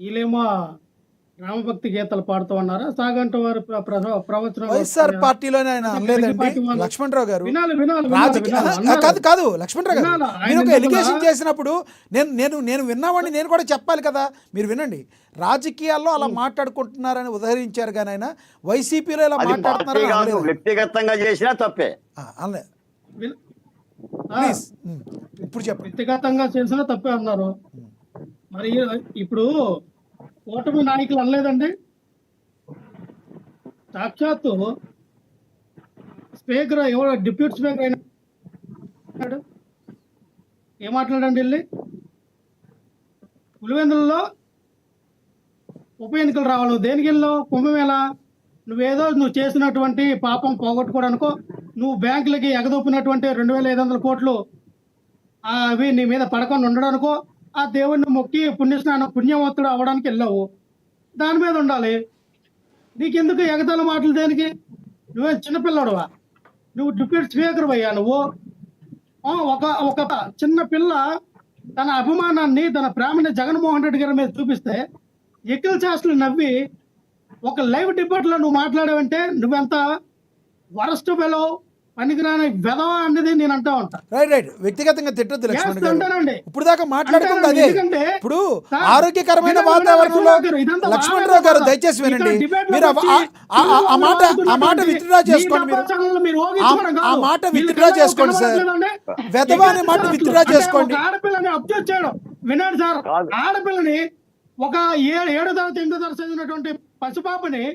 వీళ్ళేమో రామభక్తి గీతాలు పాడుతూ ఉన్నారా? సాగంటి వారి ప్రవచనాలు వైఎస్ఆర్ వస్తున్నాయా? పార్టీలోనే ఆయన లేకపోతే అనలేదండి ప్రతి పార్టీ వాళ్ళు లక్ష్మణరావు గారు. వినాలి వినాలి వినాలి రాజకీయ వినాలి అన్నారు. కాదు కాదు లక్ష్మణరావు గారు, వినాలా? మీరు ఆయన ఒక ఎందుకు ఎలిగేషన్ చేసినప్పుడు నేను విన్నామని నేను కూడా చెప్పాలి కదా. మీరు వినండి, రాజకీయాల్లో అలా మాట్లాడుకుంటున్నారని ఉదహరించారు కానీ ఆయన వైసీపీలో ఇలా అది పార్టీ మాట్లాడుతున్నారని కాదు, అనలేదు. వ్యక్తిగతంగా చేసినా తప్పే. అనలేదు. విన్- ఆ, ప్లీజ్ ఇప్పుడు చెప్పండి. వ్యక్తిగతంగా చేసినా తప్పే అన్నారు. మరి ఇప్పుడు కూటమి నాయకులు అనలేదండి. సాక్షాత్తు స్పీకర్ ఎవరో డిప్యూటీ స్పీకర్ అయినాడు, ఏం మాట్లాడండి వెళ్ళి పులివెందులలో ఉప ఎన్నికలు రావాలి. నువ్వు దేనికి వెళ్ళావు? కుంభమేళ నువ్వు చేసినటువంటి పాపం పోగొట్టుకోవడానికో, నువ్వు బ్యాంకులకి ఎగదొప్పినటువంటి 2500 కోట్లు అవి నీ మీద పడకుండా ఉండడానికో, ఆ దేవుడిని మొక్కి పుణ్యవంతుడు అవ్వడానికి వెళ్ళావు. దాని మీద ఉండాలి. నీకెందుకు ఎగతాళి మాటలు దేనికి? నువ్వే చిన్నపిల్లడువా? నువ్వు డిప్యూటీ స్పీకర్ అయ్యా నువ్వు. ఒక చిన్న పిల్ల తన అభిమానాన్ని, తన ప్రేమని జగన్మోహన్ రెడ్డి గారి మీద చూపిస్తే ఎక్కిల చేష్టలు నవ్వి ఒక లైవ్ డిబేట్లో నువ్వు మాట్లాడావంటే నువ్వెంత వరస్ట్ ఫెలో, పనికిరాని వెధవ అనేది నేను అంటా ఉంటా. రైట్ వ్యక్తిగతంగా తిట్టద్దు లక్ష్మణ్ గారు. అంటానండి. ఇప్పుడు దాకా మాట్లాడుకుంది అదే. ఎందుకంటే ఇప్పుడు సార్, ఆరోగ్యకరమైన వినండి, వాతావరణంలో ఇదంతా లక్ష్మణరావు గారు దయచేసి వినండి. మీరు ఆ మాట విత్డ్రా చేసుకోండి. ఆ మాట విత్డ్రా చేసుకోండి సార్. వెధవ అనే మాట విత్డ్రా చేసుకోండి. ఆడపిల్లని అబ్జెక్ట్ చేయడం వినండి సార్. కాదు. ఆడపిల్లని ఒక 7వ తరగతి 8వ తరగతి చదివినటువంటి పసిపాపని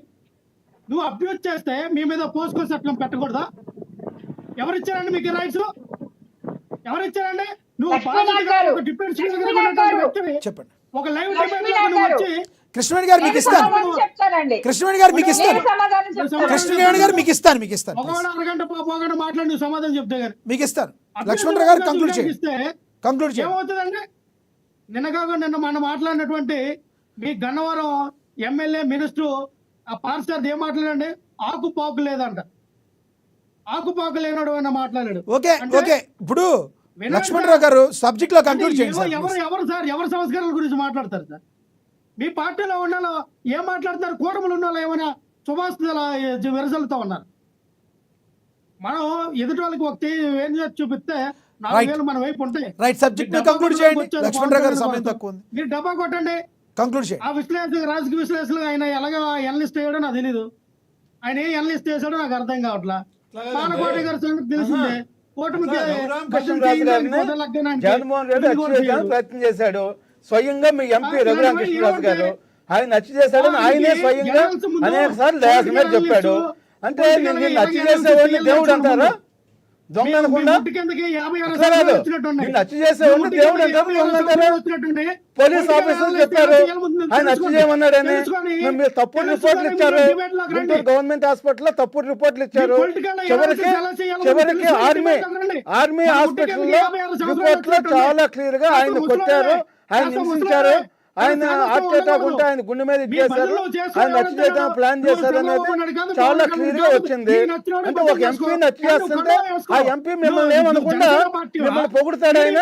నువ్వు అబ్యూజ్ చేస్తే మీ మీద పోస్కో చట్టం పెట్టకూడదా? ఎవరిచ్చారండి మీకు రైట్స్? ఎవరిచ్చారండి? నువ్వు ఒక డిప్యూటీ స్పీకర్ ఉన్నటువంటి వ్యక్తివి. చెప్పండి. ఒక లైవ్ డిబేట్ లో నువ్వు వచ్చి కృష్ణవేణి గారు మీకు ఇస్తాను. కృష్ణవేణి గారు మీకు ఇస్తాను. కృష్ణవేణి గారు మీకు ఇస్తాను. ఒకవేళ అరగంట పోగంట మాట్లాడి నువ్వు సమాధానం చెప్తే గానీ మీకు ఇస్తాను. లక్ష్మణరావు గారు కంక్లూడ్ చేయండి. కంక్లూడ్ చేయండి. ఏమవుతుందండి? నిన్న మనం మాట్లాడినటువంటి మీ గన్నవరం ఎమ్మెల్యే మినిస్టర్ ఆ పార్సార్ ఏం మాట్లాడండి? ఆకుపాకు లేదంట. ఆకుపాకు లేనాడు అన్న మాట్లాడాడు. ఓకే ఇప్పుడు లక్ష్మణరావు గారు సబ్జెక్ట్ లో కంక్లూడ్ చేయండి సార్. ఎవరు సార్ ఎవరు సంస్కరణల గురించి మాట్లాడతారు సార్? మీ పార్టీలో ఉన్న ఏం మాట్లాడతారు? కూటములు ఉన్న వాళ్ళు ఏమైనా శుభాస్తుల విరసలతో ఉన్నారు. మనం ఎదుటి వాళ్ళకి ఒక ఏం చేసి చూపిస్తే 4000 మన వైపు ఉంటాయి. రైట్ సబ్జెక్ట్ కంక్లూడ్ చేయండి. లక్ష్మణరావు గారు సమయం తక్కువ ఉంది. మీరు డబ్బా కొట్టండి. కంక్లూడ్ చేయండి. ఆ రాజకీయ విశ్లేషణ ఆయన ఎలాగ ఎనలిస్ట్ అయ్యాడో నాకు తెలీదు. ఆయన ఏ ఎనలిస్ట్ చేశాడో నాకు అర్థం కావట్లా. పాలకోటి గారి సంగతి తెలిసిందే. జగన్మోహన్ రెడ్డి హత్య చేయడానికి ప్రయత్నం చేశాడు. స్వయంగా మీ ఎంపీ రఘురామకృష్ణరాజు గారు ఆయన హత్య చేశాడని ఆయనే స్వయంగా అనేక సార్లు దయాస్ మీద చెప్పాడు. అంటే నిన్ను హత్య చేసేవాడిని దేవుడు అంటారా? దొంగ అనుకుండా నిన్ను హత్య చేసేవాడిని దేవుడు అంటారు, దొంగ అంటారా? పోలీస్ ఆఫీసర్లు చెప్పారు ఆయన హత్య చేయమన్నాడని. మీరు తప్పుడు రిపోర్ట్లు ఇచ్చారు. గుంటూరు గవర్నమెంట్ హాస్పిటల్ లో తప్పుడు రిపోర్ట్లు ఇచ్చారు. చివరికి ఆర్మీ హాస్పిటల్ లో రిపోర్ట్ లో చాలా క్లియర్ గా ఆయన కొట్టారు, ఆయన హింసించారు, ఆయన హార్ట్ అటాక్ ఉంటే ఆయన గుండె మీద ఇచ్చేశారు, ఆయన హత్య చేయడం ప్లాన్ చేశారు అనేది చాలా క్లియర్ గా వచ్చింది. అంటే ఒక ఎంపీని హత్య చేస్తుంటే ఆ ఎంపీ మిమ్మల్ని ఏమనుకుంటా మిమ్మల్ని పొగుడుతాడు. ఆయన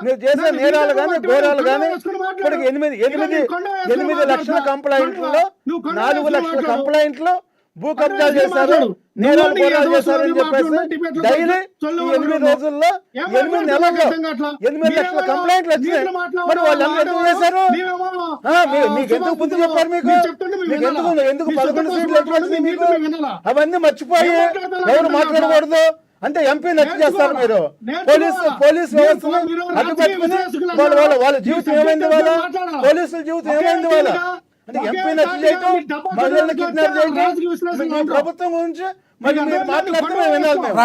మీరు చేసే నేరాలు గానీ ఘోరాలు గానీ ఇప్పటికి 8 లక్షల కంప్లైంట్లలో 4 లక్షల కంప్లైంట్లు భూ కబ్జాలు చేశారు, నేరాలు ఘోరాలు చేశారు అని చెప్పేసి డైలీ 8 రోజుల్లో 8 నెలల్లో 8 లక్షల కంప్లైంట్లు వచ్చినాయి. మరి వాళ్ళు ఎందుకు చేశారు? మీకు ఎందుకు బుద్ధి చెప్పారు? మీకు ఎందుకు 11 సీట్లు ఎట్లా వచ్చినాయి మీకు? అవన్నీ మర్చిపోయి ఎవరు మాట్లాడకూడదు అంటే ఎంపీ హత్య చేస్తారు మీరు. పోలీస్ వ్యవస్థను అడ్డుపెట్టుకుని వాళ్ళ జీవితం ఏమైంది? వాళ్ళ పోలీసుల జీవితం ఏమైంది? వాళ్ళ అంటే ఎంపీ హత్య చేయటం, మహిళలను కిడ్నాప్ చేయటం, ఈ ప్రభుత్వం గురించి మరి మీరు మాట్లాడితే వినాలి మేము.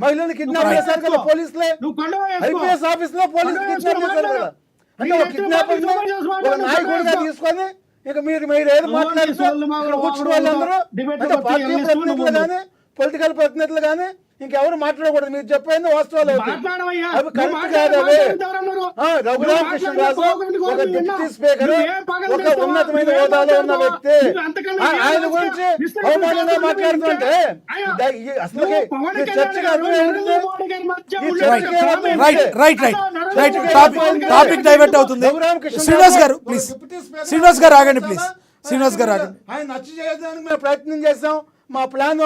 మహిళలను కిడ్నాప్ చేశారు కదా పోలీసులే, ఐపీఎస్ ఆఫీస్ లో పోలీసులు కిడ్నాప్ చేశారు కదా. అంటే ఒక కిడ్నాపర్ ఒక నాయకుడిగా తీసుకొని ఇక మీరు ఏది మాట్లాడితే కూర్చున్న వాళ్ళందరూ అంటే పార్టీ ప్రతినిధులు కానీ పొలిటికల్ ప్రతినిధులు కానీ ఇంకెవరు మాట్లాడకూడదు. మీరు చెప్పేది వాస్తవాలు అవుతాయి. మాట్లాడవయ్యా. అవి నువ్వు కరెక్ట్ మాట్లాడే కాదవి. మాట్లాడితే ఎవరన్నారు? రఘురామకృష్ణరాజు నువ్వు ఒక మాట్లాడిన డిప్యూటీ స్పీకర్, నువ్వేం పగలు ఒక చేస్తావా? ఉన్నతమైన నువ్వేం హోదాలో ఉన్న మాట్లాడతావా? వ్యక్తి నువ్వు అంతకన్నా ఏం ఆయన చేస్తావా? గురించి విస్తృతంగా అవమానంగా మాట్లాడుతుంటే అయ్యా, అసలు నువ్వు పవన్ కళ్యాణ్ చర్చకి గారు, అర్థం ఏంటిది? నరేంద్ర మోడీ గారి మధ్య ఈ ఉన్నటువంటి చర్చకి ఏమర్థం comment right right right right topic divert అవుతుంది. శ్రీనివాస్ గారు ప్లీజ్, శ్రీనివాస్ గారు ఆగండి ప్లీజ్, శ్రీనివాస్ గారు ఆగండి. ఆయన నచ్చ చేయడానికి మేము ప్రయత్నం చేసాం. మా ప్లాన్